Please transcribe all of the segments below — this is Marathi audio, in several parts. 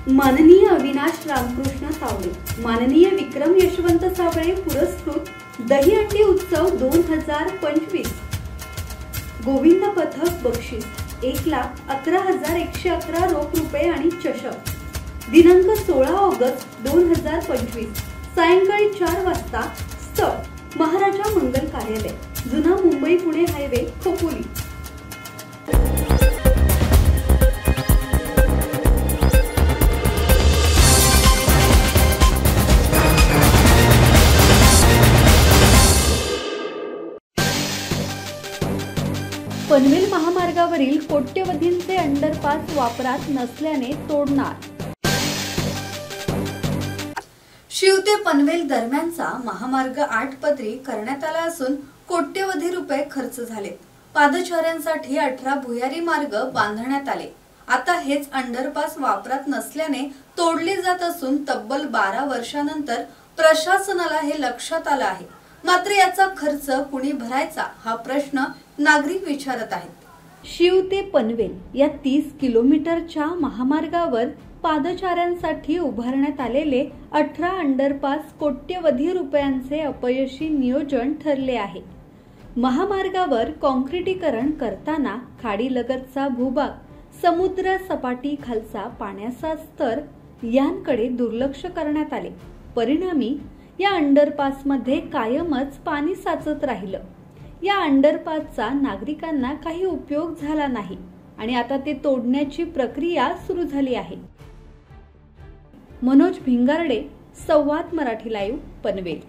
माननीय अविनाश रामकृष्ण सावळे, माननीय विक्रम यशवंत सावळे पुरस्कृत दहीहंडी उत्सव 2025। गोविंद पथक बक्षीस 1,11,111 रोख रुपये आणि चषक। दिनांक 16 ऑगस्ट 2025 सायंकाळी 4 वाजता। स्थळ महाराजा मंगल कार्यालय, जुना मुंबई पुणे हायवे, खोपोली। पनवेल महामार्गावरील कोट्यवधींचे अंडरपास वापरात नसल्याने तोडणार। शीव ते पनवेल दरम्यानचा महामार्ग 8 पदरी करण्यात आला असून कोट्यवधी रुपये खर्च झालेत। पादचाऱ्यांसाठी 18 भुयारी मार्ग बांधण्यात आले। आता हेच अंडरपास वापरात नसल्याने तोडले जात असून तब्बल 12 वर्षांनंतर प्रशासनाला हे लक्षात आलं आहे। मात्र याचा खर्च कुणी भरायचा हा प्रश्न नागरिक विचारत आहेत। शीव ते पनवेल या 30 किलोमीटरच्या महामार्गावर पादचाऱ्यांसाठी उभारण्यात आलेले 18 अंडरपास कोट्यवधी रुपयांचे अपयशी नियोजन ठरले आहे। महामार्गावर काँक्रिटीकरण करताना खाडीलगतचा भूभाग, समुद्र सपाटी खालचा पाण्याचा स्तर यांकडे दुर्लक्ष करण्यात आले। परिणामी या अंडरपासमध्ये कायमच पाणी साचत राहिलं। या अंडरपासचा नागरिकांना काही उपयोग झाला नाही आणि आता ते तोडण्याची प्रक्रिया सुरू झाली आहे। मनोज भिंगारडे, संवाद मराठी लाईव्ह, पनवेल।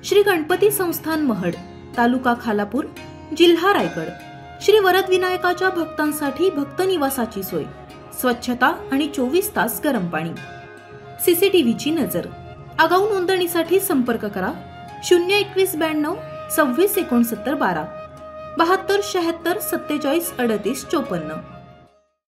श्री गणपती संस्थान महड, तालुका खालापूर, जिल्हा रायगड। श्री वरदविनायकाच्या भक्तांसाठी भक्त निवासाची सोय, स्वच्छता आणि 24 तास गरम पाणी, सीसीटीव्हीची नजर। आगाऊ नोंदणीसाठी संपर्क करा 02192 26 69 12 72 76 47 38 54।